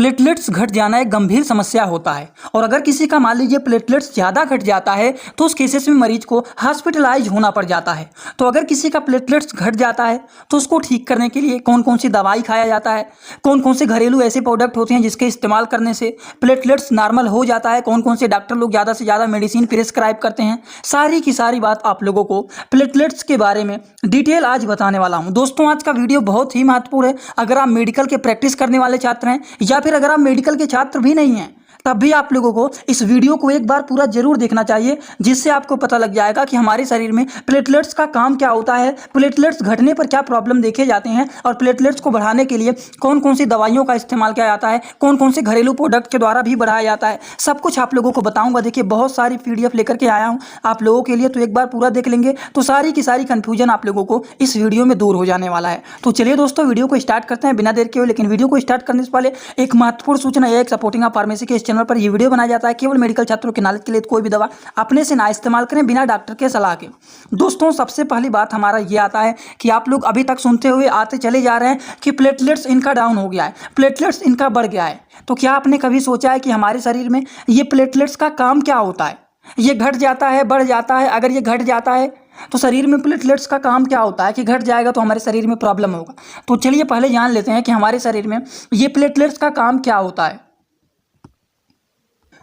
Platelets घट जाना एक गंभीर समस्या होता है और अगर किसी का मान लीजिए प्लेटलेट्स ज़्यादा घट जाता है तो उस केसेस में मरीज को हॉस्पिटलाइज होना पड़ जाता है। तो अगर किसी का प्लेटलेट्स घट जाता है तो उसको ठीक करने के लिए कौन कौन सी दवाई खाया जाता है, कौन कौन से घरेलू ऐसे प्रोडक्ट होते हैं जिसके इस्तेमाल करने से प्लेटलेट्स नॉर्मल हो जाता है, कौन कौन से डॉक्टर लोग ज़्यादा से ज़्यादा मेडिसिन प्रिस्क्राइब करते हैं, सारी की सारी बात आप लोगों को प्लेटलेट्स के बारे में डिटेल आज बताने वाला हूँ। दोस्तों आज का वीडियो बहुत ही महत्वपूर्ण है। अगर आप मेडिकल के प्रैक्टिस करने वाले छात्र हैं या फिर अगर आप मेडिकल के छात्र भी नहीं हैं तब भी आप लोगों को इस वीडियो को एक बार पूरा जरूर देखना चाहिए, जिससे आपको पता लग जाएगा कि हमारे शरीर में प्लेटलेट्स का काम क्या होता है, प्लेटलेट्स घटने पर क्या प्रॉब्लम देखे जाते हैं और प्लेटलेट्स को बढ़ाने के लिए कौन कौन सी दवाइयों का इस्तेमाल किया जाता है, कौन कौन से घरेलू प्रोडक्ट के द्वारा भी बढ़ाया जाता है, सब कुछ आप लोगों को बताऊंगा। देखिए बहुत सारी PDF लेकर के आया हूँ आप लोगों के लिए, तो एक बार पूरा देख लेंगे तो सारी की सारी कन्फ्यूजन आप लोगों को इस वीडियो में दूर हो जाने वाला है। तो चलिए दोस्तों वीडियो को स्टार्ट करते हैं बिना देर के हुए। लेकिन वीडियो को स्टार्ट करने से पहले एक महत्वपूर्ण सूचना है, एक सपोर्टिंग ऑफ फार्मेसी के इस चैनल पर यह वीडियो बनाया जाता है केवल मेडिकल छात्रों के नॉलेज के लिए। कोई भी दवा अपने से ना इस्तेमाल करें बिना डॉक्टर के सलाह के। दोस्तों सबसे पहली बात हमारा ये आता है कि आप लोग अभी तक सुनते हुए आते चले जा रहे हैं कि प्लेटलेट्स इनका डाउन हो गया है, प्लेटलेट्स इनका बढ़ गया है। तो क्या आपने कभी सोचा है कि हमारे शरीर में ये प्लेटलेट्स का काम क्या होता है? ये घट जाता है, बढ़ जाता है? अगर ये घट जाता है तो शरीर में प्लेटलेट्स का काम क्या होता है कि घट जाएगा तो हमारे शरीर में प्रॉब्लम होगा। तो चलिए पहले जान लेते हैं कि हमारे शरीर में ये प्लेटलेट्स का काम क्या होता है।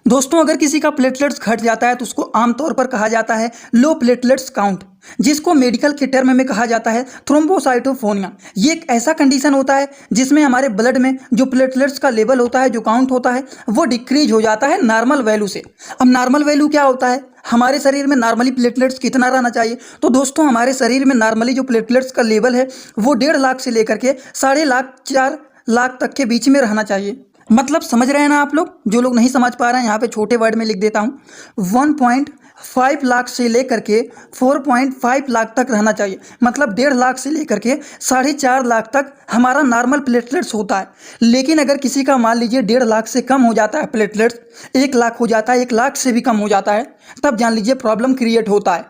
दोस्तों अगर किसी का प्लेटलेट्स घट जाता है तो उसको आमतौर पर कहा जाता है लो प्लेटलेट्स काउंट, जिसको मेडिकल के टर्म में कहा जाता है थ्रोम्बोसाइटोफोनिया। ये एक ऐसा कंडीशन होता है जिसमें हमारे ब्लड में जो प्लेटलेट्स का लेवल होता है, जो काउंट होता है, वो डिक्रीज हो जाता है नॉर्मल वैल्यू से। अब नॉर्मल वैल्यू क्या होता है? हमारे शरीर में नॉर्मली प्लेटलेट्स कितना रहना चाहिए? तो दोस्तों हमारे शरीर में नॉर्मली जो प्लेटलेट्स का लेवल है वो 1.5 लाख से लेकर के 3.5 लाख 4 लाख तक के बीच में रहना चाहिए। मतलब समझ रहे हैं ना आप लोग? जो लोग नहीं समझ पा रहे हैं यहाँ पे छोटे वर्ड में लिख देता हूँ, 1.5 लाख से लेकर के 4.5 लाख तक रहना चाहिए। मतलब 1.5 लाख से लेकर के 4.5 लाख तक हमारा नॉर्मल प्लेटलेट्स होता है। लेकिन अगर किसी का मान लीजिए 1.5 लाख से कम हो जाता है प्लेटलेट्स, 1 लाख हो जाता है, 1 लाख से भी कम हो जाता है, तब जान लीजिए प्रॉब्लम क्रिएट होता है।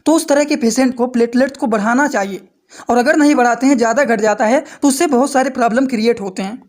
तो उस तरह के पेशेंट को प्लेटलेट्स को बढ़ाना चाहिए, और अगर नहीं बढ़ाते हैं, ज़्यादा घट जाता है, तो उससे बहुत सारे प्रॉब्लम क्रिएट होते हैं।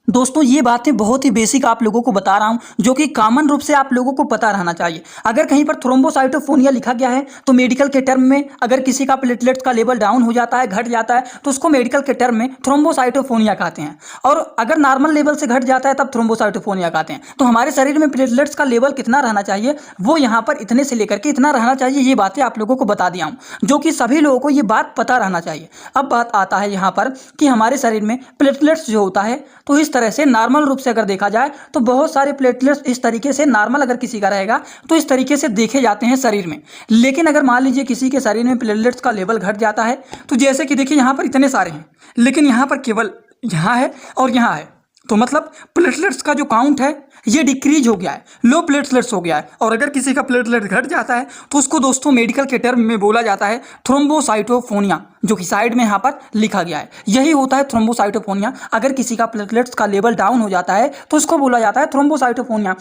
दोस्तों ये बातें बहुत ही बेसिक आप लोगों को बता रहा हूं, जो कि कॉमन रूप से आप लोगों को पता रहना चाहिए। अगर कहीं पर थ्रोम्बोसाइटोफोनिया लिखा गया है तो मेडिकल के टर्म में अगर किसी का प्लेटलेट्स का लेवल डाउन हो जाता है, घट जाता है, तो उसको मेडिकल के टर्म में थ्रोम्बोसाइटोफोनिया कहते हैं। और अगर नॉर्मल लेवल से घट जाता है तब थ्रोम्बोसाइटोफोनिया कहते हैं। तो हमारे शरीर में प्लेटलेट्स का लेवल कितना रहना चाहिए, वो यहाँ पर इतने से लेकर के इतना रहना चाहिए, ये बातें आप लोगों को बता दिया हूँ, जो कि सभी लोगों को ये बात पता रहना चाहिए। अब बात आता है यहाँ पर कि हमारे शरीर में प्लेटलेट्स जो होता है, तो इस तरह से नॉर्मल रूप से अगर देखा जाए तो बहुत सारे प्लेटलेट्स इस तरीके से नॉर्मल अगर किसी का रहेगा तो इस तरीके से देखे जाते हैं शरीर में। लेकिन अगर मान लीजिए किसी के शरीर में प्लेटलेट्स का लेवल घट जाता है, तो जैसे कि देखिए यहाँ पर इतने सारे हैं, लेकिन यहाँ पर केवल यहाँ है और यहाँ है, तो मतलब प्लेटलेट्स का जो काउंट है ये डिक्रीज हो गया है, लो प्लेटलेट्स हो गया है। और अगर किसी का प्लेटलेट घट जाता है तो उसको दोस्तों मेडिकल के टर्म में बोला जाता है थ्रोम्बोसाइटोफोनिया, जो कि साइड में यहाँ पर लिखा गया है। यही होता है थ्रोम्बोसाइटोफोनिया। अगर किसी का प्लेटलेट्स का लेवल डाउन हो जाता है तो उसको बोला जाता है थ्रोम्बोसाइटोफोनिया।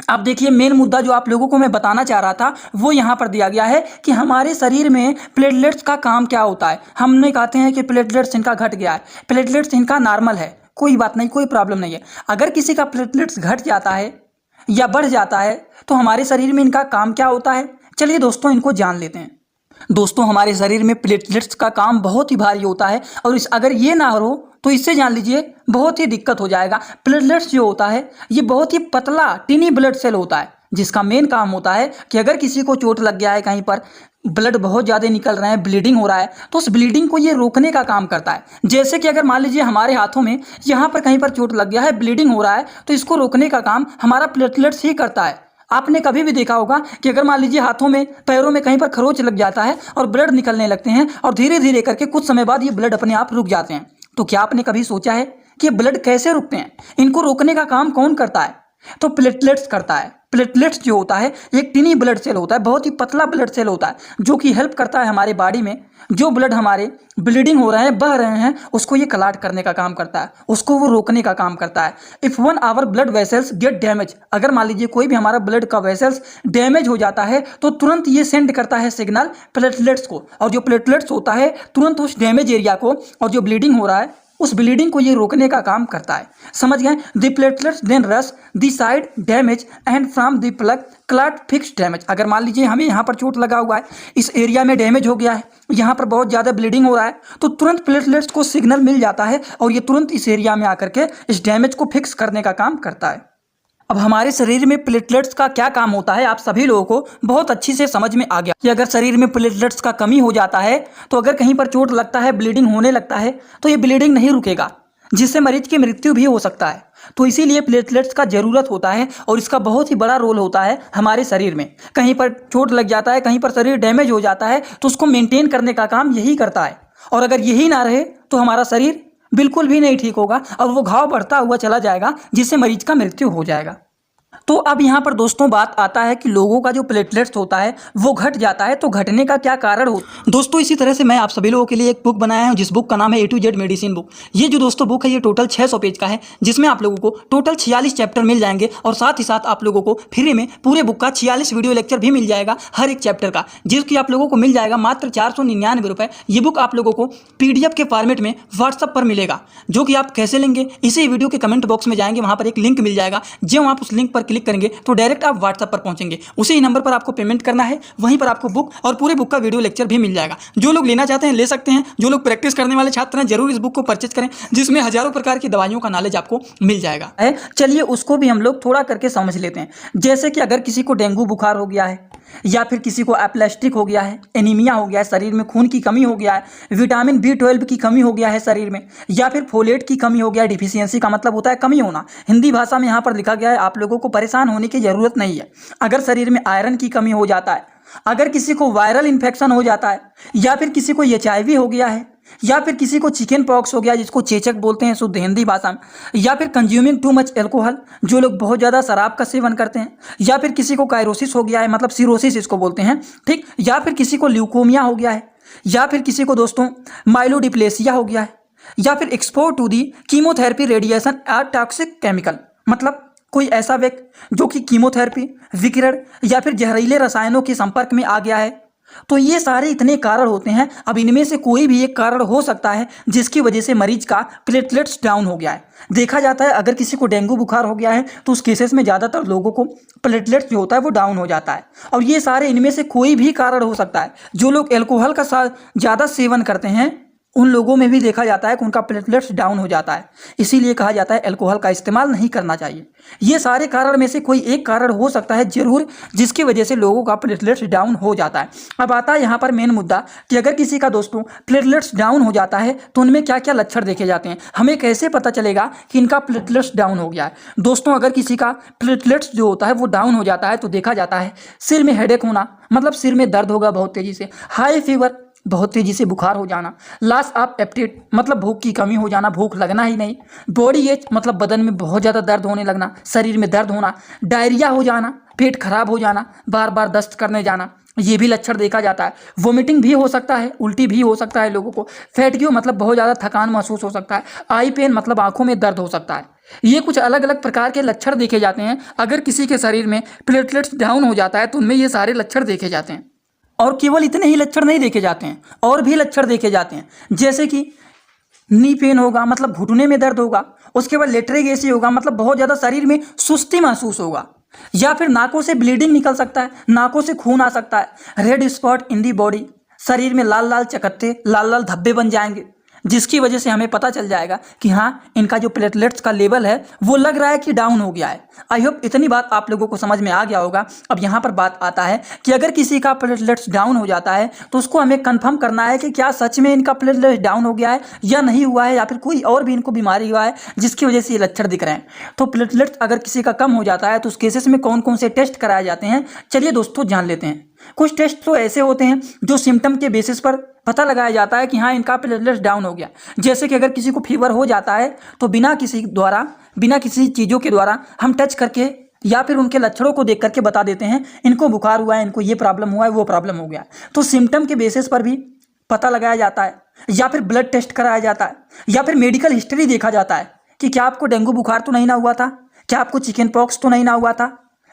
अब देखिए मेन मुद्दा जो आप लोगों को मैं बताना चाह रहा था वो यहाँ पर दिया गया है कि हमारे शरीर में प्लेटलेट्स का काम क्या होता है। हमने कहते हैं कि प्लेटलेट्स इनका घट गया है, प्लेटलेट्स इनका नॉर्मल है, कोई बात नहीं, कोई प्रॉब्लम नहीं है। अगर किसी का प्लेटलेट्स घट जाता है या बढ़ जाता है तो हमारे शरीर में इनका काम क्या होता है, चलिए दोस्तों इनको जान लेते हैं। दोस्तों हमारे शरीर में प्लेटलेट्स का काम बहुत ही भारी होता है, और अगर ये ना हो तो इससे जान लीजिए बहुत ही दिक्कत हो जाएगा। प्लेटलेट्स जो होता है ये बहुत ही पतला टिनी ब्लड सेल होता है, जिसका मेन काम होता है कि अगर किसी को चोट लग गया है, कहीं पर ब्लड बहुत ज़्यादा निकल रहा है, ब्लीडिंग हो रहा है, तो उस ब्लीडिंग को ये रोकने का काम करता है। जैसे कि अगर मान लीजिए हमारे हाथों में यहाँ पर कहीं पर चोट लग गया है, ब्लीडिंग हो रहा है, तो इसको रोकने का काम हमारा प्लेटलेट्स ही करता है। आपने कभी भी देखा होगा कि अगर मान लीजिए हाथों में, पैरों में कहीं पर खरोच लग जाता है और ब्लड निकलने लगते हैं और धीरे धीरे करके कुछ समय बाद ये ब्लड अपने आप रुक जाते हैं, तो क्या आपने कभी सोचा है कि ब्लड कैसे रुकते हैं? इनको रोकने का काम कौन करता है? तो प्लेटलेट्स करता है। प्लेटलेट्स जो होता है एक टिनी ब्लड सेल होता है, बहुत ही पतला ब्लड सेल होता है, जो कि हेल्प करता है हमारे बॉडी में जो ब्लड हमारे ब्लीडिंग हो रहे हैं, बह रहे हैं, उसको ये क्लॉट करने का काम करता है, उसको वो रोकने का काम करता है। If one hour blood vessels gate damage, अगर मान लीजिए कोई भी हमारा ब्लड का वेसल्स डैमेज हो जाता है तो तुरंत ये सेंड करता है सिग्नल प्लेटलेट्स को, और जो प्लेटलेट्स होता है तुरंत उस डैमेज एरिया को और जो ब्लीडिंग हो रहा है उस ब्लीडिंग को ये रोकने का काम करता है। समझ गए? The platelets then rush the side damage and from the plug clot fix damage. अगर मान लीजिए हमें यहाँ पर चोट लगा हुआ है, इस एरिया में डैमेज हो गया है, यहाँ पर बहुत ज़्यादा ब्लीडिंग हो रहा है, तो तुरंत प्लेटलेट्स को सिग्नल मिल जाता है और ये तुरंत इस एरिया में आकर के इस डैमेज को फिक्स करने का काम करता है। अब हमारे शरीर में प्लेटलेट्स का क्या काम होता है आप सभी लोगों को बहुत अच्छी से समझ में आ गया कि अगर शरीर में प्लेटलेट्स का कमी हो जाता है तो अगर कहीं पर चोट लगता है, ब्लीडिंग होने लगता है, तो ये ब्लीडिंग नहीं रुकेगा, जिससे मरीज की मृत्यु भी हो सकता है। तो इसीलिए प्लेटलेट्स का ज़रूरत होता है और इसका बहुत ही बड़ा रोल होता है हमारे शरीर में। कहीं पर चोट लग जाता है, कहीं पर शरीर डैमेज हो जाता है, तो उसको मेंटेन करने का काम यही करता है। और अगर यही ना रहे तो हमारा शरीर बिल्कुल भी नहीं ठीक होगा और वो घाव बढ़ता हुआ चला जाएगा, जिससे मरीज का मृत्यु हो जाएगा। तो अब यहाँ पर दोस्तों बात आता है कि लोगों का जो प्लेटलेट्स होता है वो घट जाता है, तो घटने का क्या कारण हो। दोस्तों इसी तरह से मैं आप सभी लोगों के लिए एक बुक बनाया हूँ जिस बुक का नाम है A to Z medicine book. ये जो दोस्तों बुक है ये टोटल 600 पेज का है, जिसमें आप लोगों को टोटल 46 चैप्टर मिल जाएंगे और साथ ही साथ आप लोगों को फ्री में पूरे बुक का 46 वीडियो लेक्चर भी मिल जाएगा हर एक चैप्टर का, जिसकी आप लोगों को मिल जाएगा मात्र 499 रुपये। ये बुक आप लोगों को PDF के फॉर्मेट में व्हाट्सअप पर मिलेगा, जो कि आप कैसे लेंगे इसी वीडियो के कमेंट बॉक्स में जाएंगे, वहाँ पर एक लिंक मिल जाएगा। जब आप उस लिंक पर क्लिक करेंगे तो डायरेक्ट आप व्हाट्सएप पर पहुंचेंगे, उसी नंबर पर आपको पेमेंट करना है, वहीं पर आपको बुक और पूरे बुक का वीडियो लेक्चर भी मिल जाएगा। जो लोग लेना चाहते हैं ले सकते हैं, जो लोग प्रैक्टिस करने वाले छात्र हैं जरूर इस बुक को परचेज करें, जिसमें हजारों प्रकार की दवाइयों का नॉलेज आपको मिल जाएगा। चलिए उसको भी हम लोग थोड़ा करके समझ लेते हैं। जैसे कि अगर किसी को डेंगू बुखार हो गया है, या फिर किसी को एप्लेस्टिक हो गया है, एनीमिया हो गया है, शरीर में खून की कमी हो गया है, विटामिन B12 की कमी हो गया है शरीर में, या फिर फोलेट की कमी हो गया है। डिफिशियंसी का मतलब होता है कमी होना, हिंदी भाषा में यहाँ पर लिखा गया है। आप लोगों को परेशान होने की ज़रूरत नहीं है। अगर शरीर में आयरन की कमी हो जाता है, अगर किसी को वायरल इन्फेक्शन हो जाता है, या फिर किसी को HIV हो गया है, या फिर किसी को चिकन पॉक्स हो गया जिसको चेचक बोलते हैं शुद्ध हिंदी भाषा में, या फिर कंज्यूमिंग टू मच एल्कोहल, जो लोग बहुत ज़्यादा शराब का सेवन करते हैं, या फिर किसी को कायरोसिस हो गया है, मतलब सिरोसिस इसको बोलते हैं, ठीक, या फिर किसी को ल्यूकोमिया हो गया है, या फिर किसी को दोस्तों माइलोडिप्लेसिया हो गया है, या फिर expose to the chemotherapy radiation और टॉक्सिक केमिकल, मतलब कोई ऐसा व्यक्ति जो कि कीमोथेरेपी, विकिरण या फिर जहरीले रसायनों के संपर्क में आ गया है। तो ये सारे इतने कारण होते हैं। अब इनमें से कोई भी एक कारण हो सकता है जिसकी वजह से मरीज का प्लेटलेट्स डाउन हो गया है। देखा जाता है अगर किसी को डेंगू बुखार हो गया है तो उस केसेस में ज़्यादातर लोगों को प्लेटलेट्स जो होता है वो डाउन हो जाता है। और ये सारे इनमें से कोई भी कारण हो सकता है। जो लोग एल्कोहल का ज़्यादा सेवन करते हैं उन लोगों में भी देखा जाता है कि उनका प्लेटलेट्स डाउन हो जाता है। इसीलिए कहा जाता है अल्कोहल का इस्तेमाल नहीं करना चाहिए। ये सारे कारण में से कोई एक कारण हो सकता है जरूर, जिसकी वजह से लोगों का प्लेटलेट्स डाउन हो जाता है। अब आता है यहाँ पर मेन मुद्दा कि अगर किसी का दोस्तों प्लेटलेट्स डाउन हो जाता है तो उनमें क्या क्या लक्षण देखे जाते हैं, हमें कैसे पता चलेगा कि इनका प्लेटलेट्स डाउन हो गया है। दोस्तों अगर किसी का प्लेटलेट्स जो होता है वो डाउन हो जाता है तो देखा जाता है सिर में हेडेक होना, मतलब सिर में दर्द होगा बहुत तेजी से, हाई फीवर, बहुत तेजी से बुखार हो जाना, लॉस ऑफ एपेटाइट मतलब भूख की कमी हो जाना, भूख लगना ही नहीं, बॉडी एच मतलब बदन में बहुत ज़्यादा दर्द होने लगना, शरीर में दर्द होना, डायरिया हो जाना, पेट खराब हो जाना, बार बार दस्त करने जाना, ये भी लक्षण देखा जाता है। वोमिटिंग भी हो सकता है, उल्टी भी हो सकता है लोगों को, फैटिग्यू मतलब बहुत ज़्यादा थकान महसूस हो सकता है, आई पेन मतलब आंखों में दर्द हो सकता है। ये कुछ अलग अलग प्रकार के लक्षण देखे जाते हैं। अगर किसी के शरीर में प्लेटलेट्स डाउन हो जाता है तो उनमें ये सारे लक्षण देखे जाते हैं। और केवल इतने ही लक्षण नहीं देखे जाते हैं, और भी लक्षण देखे जाते हैं, जैसे कि नी पेन होगा मतलब घुटने में दर्द होगा, उसके बाद लेटरेगेसी होगा मतलब बहुत ज़्यादा शरीर में सुस्ती महसूस होगा, या फिर नाकों से ब्लीडिंग निकल सकता है, नाकों से खून आ सकता है, red spot in the body, शरीर में लाल लाल चकत्ते, लाल लाल धब्बे बन जाएंगे, जिसकी वजह से हमें पता चल जाएगा कि हाँ इनका जो प्लेटलेट्स का लेवल है वो लग रहा है कि डाउन हो गया है। आई होप इतनी बात आप लोगों को समझ में आ गया होगा। अब यहाँ पर बात आता है कि अगर किसी का प्लेटलेट्स डाउन हो जाता है तो उसको हमें कंफर्म करना है कि क्या सच में इनका प्लेटलेट्स डाउन हो गया है या नहीं हुआ है, या फिर कोई और भी इनको बीमारी हुआ है जिसकी वजह से ये लक्षण दिख रहे हैं। तो प्लेटलेट्स अगर किसी का कम हो जाता है तो उस केसेस में कौन कौन से टेस्ट कराए जाते हैं, चलिए दोस्तों जान लेते हैं। कुछ टेस्ट तो ऐसे होते हैं जो सिम्टम के बेसिस पर पता लगाया जाता है कि हाँ इनका प्लेटलेट्स डाउन हो गया। जैसे कि अगर किसी को फीवर हो जाता है तो बिना किसी चीज़ों के द्वारा हम टच करके या फिर उनके लक्षणों को देख करके बता देते हैं इनको बुखार हुआ है, इनको ये प्रॉब्लम हुआ है, वो प्रॉब्लम हो गया। तो सिम्टम के बेसिस पर भी पता लगाया जाता है, या फिर ब्लड टेस्ट कराया जाता है, या फिर मेडिकल हिस्ट्री देखा जाता है कि क्या आपको डेंगू बुखार तो नहीं ना हुआ था, क्या आपको चिकन पॉक्स तो नहीं ना हुआ था,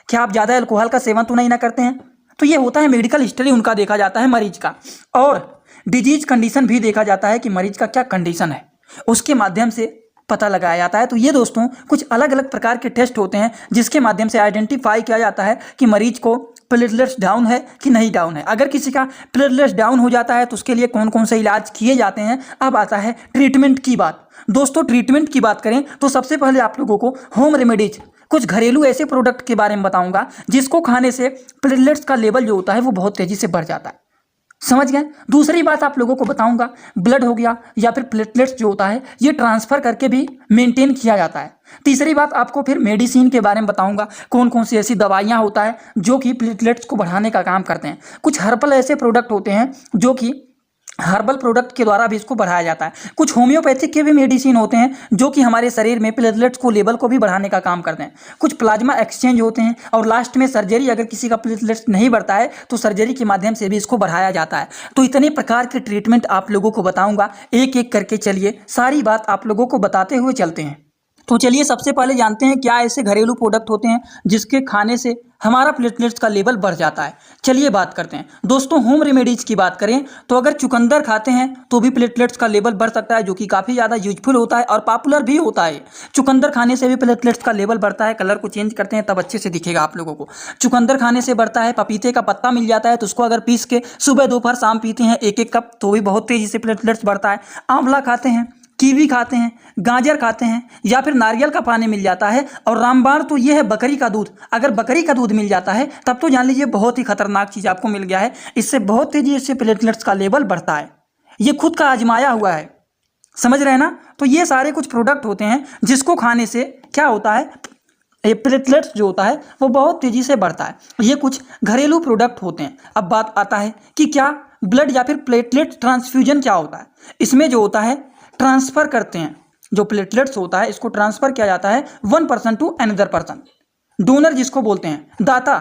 क्या आप ज़्यादा अल्कोहल का सेवन तो नहीं ना करते हैं। तो ये होता है मेडिकल हिस्ट्री उनका देखा जाता है मरीज का। और डिजीज कंडीशन भी देखा जाता है कि मरीज का क्या कंडीशन है। उसके माध्यम से पता लगाया जाता है। तो ये दोस्तों कुछ अलग अलग प्रकार के टेस्ट होते हैं जिसके माध्यम से आइडेंटिफाई किया जाता है कि मरीज को प्लेटलेट्स डाउन है कि नहीं डाउन है। अगर किसी का प्लेटलेट्स डाउन हो जाता है तो उसके लिए कौन कौन से इलाज किए जाते हैं। अब आता है ट्रीटमेंट की बात। दोस्तों ट्रीटमेंट की बात करें तो सबसे पहले आप लोगों को होम रेमेडीज, कुछ घरेलू ऐसे प्रोडक्ट के बारे में बताऊंगा जिसको खाने से प्लेटलेट्स का लेवल जो होता है वो बहुत तेजी से बढ़ जाता है। समझ गए। दूसरी बात आप लोगों को बताऊंगा, ब्लड हो गया या फिर प्लेटलेट्स जो होता है ये ट्रांसफर करके भी मेंटेन किया जाता है। तीसरी बात आपको फिर मेडिसिन के बारे में बताऊंगा, कौन कौन सी ऐसी दवाइयां होता है जो कि प्लेटलेट्स को बढ़ाने का काम करते हैं। कुछ हर्बल ऐसे प्रोडक्ट होते हैं जो कि हर्बल प्रोडक्ट के द्वारा भी इसको बढ़ाया जाता है। कुछ होम्योपैथिक के भी मेडिसिन होते हैं जो कि हमारे शरीर में प्लेटलेट्स को लेवल को भी बढ़ाने का काम करते हैं। कुछ प्लाज्मा एक्सचेंज होते हैं और लास्ट में सर्जरी, अगर किसी का प्लेटलेट्स नहीं बढ़ता है तो सर्जरी के माध्यम से भी इसको बढ़ाया जाता है। तो इतने प्रकार के ट्रीटमेंट आप लोगों को बताऊंगा, एक एक करके चलिए सारी बात आप लोगों को बताते हुए चलते हैं। तो चलिए सबसे पहले जानते हैं क्या ऐसे घरेलू प्रोडक्ट होते हैं जिसके खाने से हमारा प्लेटलेट्स का लेवल बढ़ जाता है। चलिए बात करते हैं। दोस्तों होम रेमेडीज की बात करें तो अगर चुकंदर खाते हैं तो भी प्लेटलेट्स का लेवल बढ़ सकता है, जो कि काफ़ी ज़्यादा यूजफुल होता है और पॉपुलर भी होता है। चुकंदर खाने से भी प्लेटलेट्स का लेवल बढ़ता है। कलर को चेंज करते हैं तब अच्छे से दिखेगा आप लोगों को। चुकंदर खाने से बढ़ता है। पपीते का पत्ता मिल जाता है तो उसको अगर पीस के सुबह दोपहर शाम पीते हैं एक एक कप तो भी बहुत तेज़ी से प्लेटलेट्स बढ़ता है। आंवला खाते हैं, कीवी खाते हैं, गाजर खाते हैं या फिर नारियल का पानी मिल जाता है। और रामबाण तो ये है बकरी का दूध, अगर बकरी का दूध मिल जाता है तब तो जान लीजिए बहुत ही खतरनाक चीज़ आपको मिल गया है। इससे बहुत तेजी से प्लेटलेट्स का लेवल बढ़ता है। ये खुद का आजमाया हुआ है, समझ रहे हैं ना। तो ये सारे कुछ प्रोडक्ट होते हैं जिसको खाने से क्या होता है, ये प्लेटलेट्स जो होता है वो बहुत तेज़ी से बढ़ता है। ये कुछ घरेलू प्रोडक्ट होते हैं। अब बात आता है कि क्या ब्लड या फिर प्लेटलेट ट्रांसफ्यूजन क्या होता है। इसमें जो होता है ट्रांसफ़र करते हैं, जो प्लेटलेट्स होता है इसको ट्रांसफ़र किया जाता है one person to another person. Donor जिसको बोलते हैं, दाता,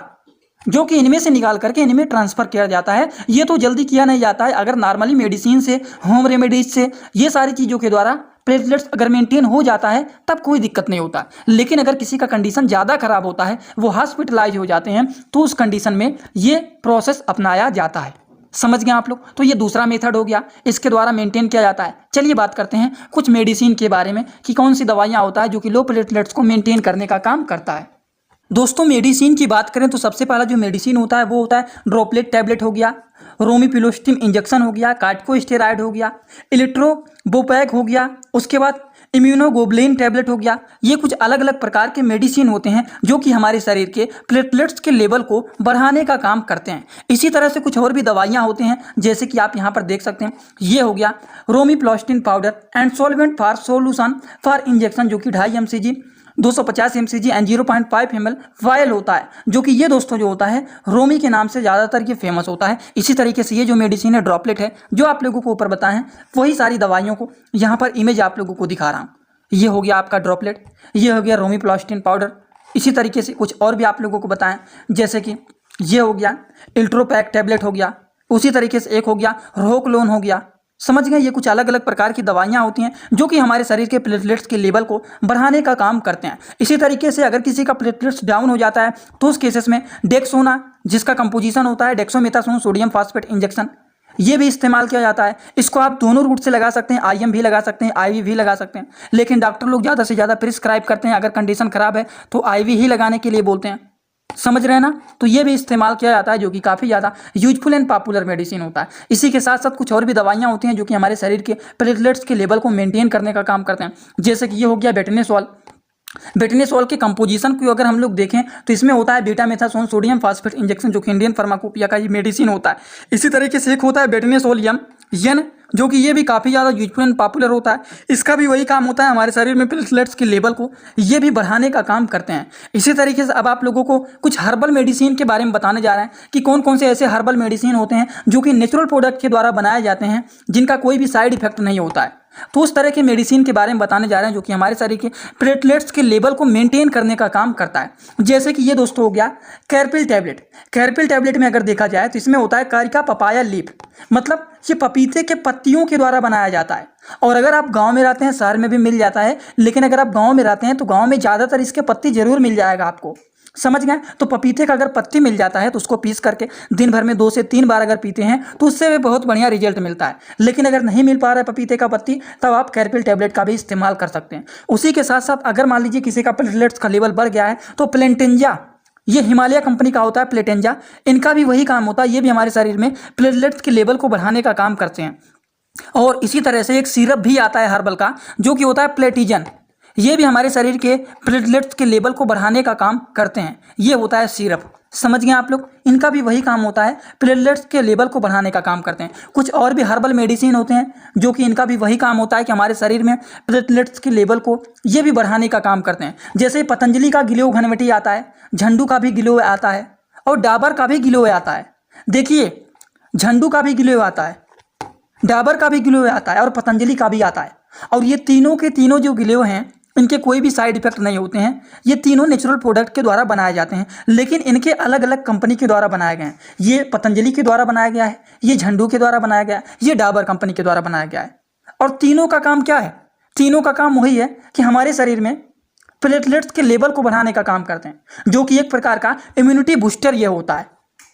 जो कि इनमें से निकाल करके इनमें ट्रांसफ़र किया जाता है। ये तो जल्दी किया नहीं जाता है। अगर नॉर्मली मेडिसिन से, होम रेमेडीज से, ये सारी चीज़ों के द्वारा प्लेटलेट्स अगर मेंटेन हो जाता है तब कोई दिक्कत नहीं होता। लेकिन अगर किसी का कंडीशन ज़्यादा खराब होता है, वो हॉस्पिटलाइज हो जाते हैं, तो उस कंडीशन में ये प्रोसेस अपनाया जाता है। समझ गए आप लोग। तो ये दूसरा मेथड हो गया, इसके द्वारा मेंटेन किया जाता है। चलिए बात करते हैं कुछ मेडिसिन के बारे में कि कौन सी दवाइयाँ होता है जो कि लो प्लेटलेट्स को मेंटेन करने का काम करता है। दोस्तों मेडिसिन की बात करें तो सबसे पहला जो मेडिसिन होता है वो होता है ड्रॉपलेट टैबलेट हो गया, रोमिपिलोस्टिम इंजेक्शन हो गया, कार्टिकोस्टेरॉइड हो गया, इलेक्ट्रोबोपैक हो गया, उसके बाद इम्यूनोग्लोबुलिन टैबलेट हो गया। ये कुछ अलग अलग प्रकार के मेडिसिन होते हैं जो कि हमारे शरीर के प्लेटलेट्स के लेवल को बढ़ाने का काम करते हैं। इसी तरह से कुछ और भी दवाइयाँ होती हैं जैसे कि आप यहाँ पर देख सकते हैं। ये हो गया romiplostim powder and solvent for solution for injection, जो कि 2.5 mcg 250 mcg and 0.5 ml vial होता है, जो कि ये दोस्तों जो होता है रोमी के नाम से ज़्यादातर ये फेमस होता है। इसी तरीके से ये जो मेडिसिन है ड्रॉपलेट है जो आप लोगों को ऊपर बताएं हैं, वही सारी दवाइयों को यहाँ पर इमेज आप लोगों को दिखा रहा हूँ। ये हो गया आपका ड्रॉपलेट, ये हो गया रोमिप्लास्टिन पाउडर। इसी तरीके से कुछ और भी आप लोगों को बताएं, जैसे कि ये हो गया इल्ट्रोपैक टैबलेट हो गया, उसी तरीके से एक हो गया रोकलोन हो गया। समझ गए। ये कुछ अलग अलग प्रकार की दवाइयाँ होती हैं जो कि हमारे शरीर के प्लेटलेट्स के लेवल को बढ़ाने का काम करते हैं। इसी तरीके से अगर किसी का प्लेटलेट्स डाउन हो जाता है तो उस केसेस में डेक्सोना, जिसका कंपोजिशन होता है डेक्सोमेथासोन सोडियम फॉस्फेट इंजेक्शन, ये भी इस्तेमाल किया जाता है। इसको आप दोनों रूट से लगा सकते हैं, IM भी लगा सकते हैं, IV भी लगा सकते हैं। लेकिन डॉक्टर लोग ज़्यादा से ज़्यादा प्रिस्क्राइब करते हैं, अगर कंडीशन ख़राब है तो IV ही लगाने के लिए बोलते हैं। समझ रहे हैं ना। तो ये भी इस्तेमाल किया जाता है जो कि काफ़ी ज़्यादा यूजफुल एंड पॉपुलर मेडिसिन होता है। इसी के साथ साथ कुछ और भी दवाइयाँ होती हैं जो कि हमारे शरीर के प्लेटलेट्स के लेवल को मेंटेन करने का काम करते हैं। जैसे कि ये हो गया बेटनेसोल। बेटनेसोल के कंपोजिशन को अगर हम लोग देखें तो इसमें होता है बीटामेथासोन सोडियम फॉस्फेट इंजेक्शन, जो कि इंडियन फार्माकोपिया का ये मेडिसिन होता है। इसी तरीके से एक होता है बेटनेसोलियम यन, जो कि ये भी काफ़ी ज़्यादा यूजफुल एंड पॉपुलर होता है। इसका भी वही काम होता है, हमारे शरीर में प्लेटलेट्स के लेवल को ये भी बढ़ाने का काम करते हैं। इसी तरीके से अब आप लोगों को कुछ हर्बल मेडिसिन के बारे में बताने जा रहे हैं कि कौन कौन से ऐसे हर्बल मेडिसिन होते हैं जो कि नेचुरल प्रोडक्ट के द्वारा बनाए जाते हैं, जिनका कोई भी साइड इफेक्ट नहीं होता है। तो उस तरह के मेडिसिन के बारे में बताने जा रहे हैं जो कि हमारे शरीर के प्लेटलेट्स के लेवल को मेंटेन करने का काम करता है। जैसे कि ये दोस्तों हो गया कैरपिल टैबलेट। कैरपिल टैबलेट में अगर देखा जाए तो इसमें होता है कारिका पपाया लीफ, मतलब ये पपीते के पत्तियों के द्वारा बनाया जाता है। और अगर आप गांव में रहते हैं, शहर में भी मिल जाता है, लेकिन अगर आप गांव में रहते हैं तो गांव में ज़्यादातर इसके पत्ती जरूर मिल जाएगा आपको। समझ गए। तो पपीते का अगर पत्ती मिल जाता है तो उसको पीस करके दिन भर में 2 से 3 बार अगर पीते हैं तो उससे भी बहुत बढ़िया रिजल्ट मिलता है। लेकिन अगर नहीं मिल पा रहा है पपीते का पत्ती, तब आप कैरपिल टैबलेट का भी इस्तेमाल कर सकते हैं। उसी के साथ साथ अगर मान लीजिए किसी का प्लेटलेट्स का लेवल बढ़ गया है तो प्लेटेंजा, ये हिमालय कंपनी का होता है प्लेटेंजा, इनका भी वही काम होता है। ये भी हमारे शरीर में प्लेटलेट्स के लेवल को बढ़ाने का काम करते हैं। और इसी तरह से एक सिरप भी आता है हर्बल का, जो कि होता है प्लेटिजन, ये भी हमारे शरीर के प्लेटलेट्स के लेवल को बढ़ाने का काम करते हैं। ये होता है सिरप। समझ गए आप लोग, इनका भी वही काम होता है, प्लेटलेट्स के लेवल को बढ़ाने का काम करते हैं। कुछ और भी हर्बल मेडिसिन होते हैं जो कि इनका भी वही काम होता है कि हमारे शरीर में प्लेटलेट्स के लेवल को ये भी बढ़ाने का काम करते हैं। जैसे पतंजलि का गिलोय घनवटी आता है, झंडू का भी गिलोय आता है और डाबर का भी गिलोय आता है। देखिए, झंडू का भी गिलोय आता है, डाबर का भी गिलोय आता है और पतंजलि का भी आता है। और ये तीनों के तीनों जो गिलोय हैं, इनके कोई भी साइड इफेक्ट नहीं होते हैं। ये तीनों नेचुरल प्रोडक्ट के द्वारा बनाए जाते हैं, लेकिन इनके अलग अलग कंपनी के द्वारा बनाए गए हैं। ये पतंजलि के द्वारा बनाया गया है, ये झंडू के द्वारा बनाया गया है, ये डाबर कंपनी के द्वारा बनाया गया है। और तीनों का काम क्या है? तीनों का काम वही है कि हमारे शरीर में प्लेटलेट्स के लेवल को बढ़ाने का काम करते हैं, जो कि एक प्रकार का इम्यूनिटी बूस्टर ये होता है।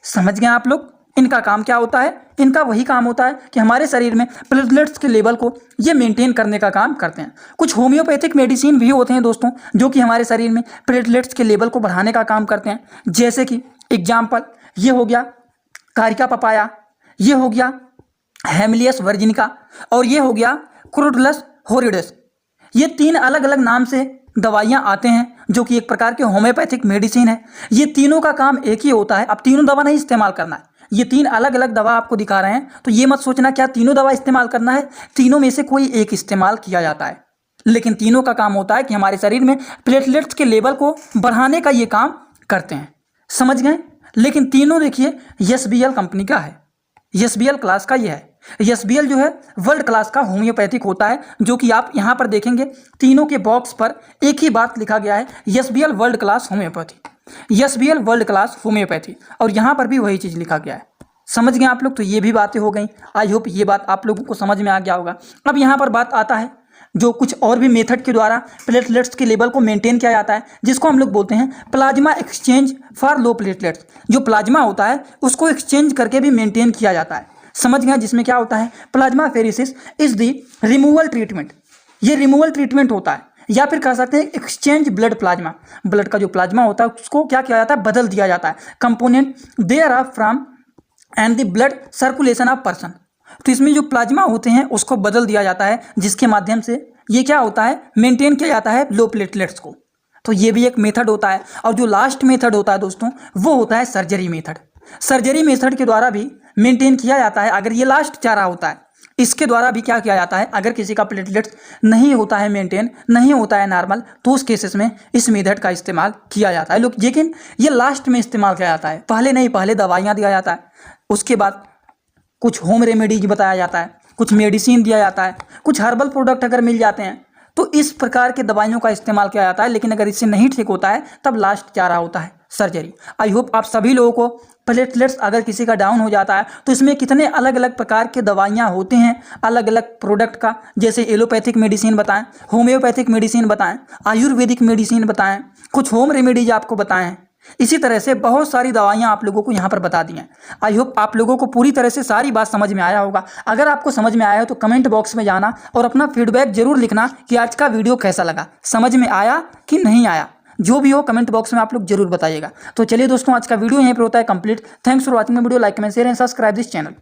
समझ गए आप लोग, इनका काम क्या होता है? इनका वही काम होता है कि हमारे शरीर में प्लेटलेट्स के लेवल को ये मेंटेन करने का काम करते हैं। कुछ होम्योपैथिक मेडिसिन भी होते हैं दोस्तों, जो कि हमारे शरीर में प्लेटलेट्स के लेवल को बढ़ाने का काम करते हैं। जैसे कि एग्जाम्पल, ये हो गया कारिका पपाया, ये हो गया हेमलियस वर्जिनिका और ये हो गया क्रोटुलस होरिडेस। ये 3 अलग अलग नाम से दवाइयाँ आते हैं, जो कि एक प्रकार के होम्योपैथिक मेडिसिन है। ये तीनों का काम एक ही होता है। अब तीनों दवा नहीं इस्तेमाल करना है, ये 3 अलग अलग दवा आपको दिखा रहे हैं, तो ये मत सोचना क्या तीनों दवा इस्तेमाल करना है। तीनों में से कोई एक इस्तेमाल किया जाता है, लेकिन तीनों का काम होता है कि हमारे शरीर में प्लेटलेट्स के लेवल को बढ़ाने का ये काम करते हैं। समझ गए। लेकिन तीनों देखिए एसबीएल कंपनी का है, एसबीएल क्लास का ये है। एसबीएल जो है वर्ल्ड क्लास का होम्योपैथिक होता है, जो कि आप यहाँ पर देखेंगे तीनों के बॉक्स पर एक ही बात लिखा गया है, SBL world class homeopathy, SBL world class homeopathy, और यहाँ पर भी वही चीज़ लिखा गया है। समझ गए आप लोग। तो ये भी बातें हो गई। आई होप ये बात आप लोगों को समझ में आ गया होगा। अब यहाँ पर बात आता है जो कुछ और भी मेथड के द्वारा प्लेटलेट्स के लेवल को मेंटेन किया जाता है, जिसको हम लोग बोलते हैं plasma exchange for low platelets. जो प्लाज्मा होता है उसको एक्सचेंज करके भी मेंटेन किया जाता है। समझ गए, जिसमें क्या होता है, plasma pheresis is the removal treatment. ये रिमूवल ट्रीटमेंट होता है, या फिर कह सकते हैं एक्सचेंज ब्लड प्लाज्मा। ब्लड का जो प्लाज्मा होता है उसको क्या किया जाता है, बदल दिया जाता है। Component there are from and the blood circulation of person. तो इसमें जो प्लाज्मा होते हैं उसको बदल दिया जाता है, जिसके माध्यम से ये क्या होता है, मेंटेन किया जाता है लो प्लेटलेट्स को। तो ये भी एक मेथड होता है। और जो लास्ट मेथड होता है दोस्तों, वो होता है सर्जरी मेथड। सर्जरी मेथड के द्वारा भी मेंटेन किया जाता है। अगर ये लास्ट चारा होता है, इसके द्वारा भी क्या किया जाता है, अगर किसी का प्लेटलेट्स नहीं होता है मेंटेन, नहीं होता है नॉर्मल, तो उस केसेस में इस मेथड का इस्तेमाल किया जाता है लोग। लेकिन ये लास्ट में इस्तेमाल किया जाता है, पहले नहीं। पहले दवाइयाँ दिया जाता है, उसके बाद कुछ होम रेमेडीज बताया जाता है, कुछ मेडिसिन दिया जाता है, कुछ हर्बल प्रोडक्ट अगर मिल जाते हैं तो इस प्रकार के दवाइयों का इस्तेमाल किया जाता है। लेकिन अगर इससे नहीं ठीक होता है तब लास्ट चारा होता है सर्जरी। आई होप आप सभी लोगों को प्लेटलेट्स अगर किसी का डाउन हो जाता है तो इसमें कितने अलग अलग प्रकार के दवाइयाँ होते हैं, अलग अलग प्रोडक्ट का, जैसे एलोपैथिक मेडिसिन बताएं, होम्योपैथिक मेडिसिन बताएं, आयुर्वेदिक मेडिसिन बताएं, कुछ होम रेमेडीज आपको बताएं। इसी तरह से बहुत सारी दवाइयाँ आप लोगों को यहाँ पर बता दी हैं। आई होप आप लोगों को पूरी तरह से सारी बात समझ में आया होगा। अगर आपको समझ में आया हो तो कमेंट बॉक्स में जाना और अपना फीडबैक जरूर लिखना कि आज का वीडियो कैसा लगा, समझ में आया कि नहीं आया। जो भी हो कमेंट बॉक्स में आप लोग जरूर बताइएगा। तो चलिए दोस्तों, आज का वीडियो यहीं पर होता है complete. Thanks for watching my video. Like comment share and subscribe this channel.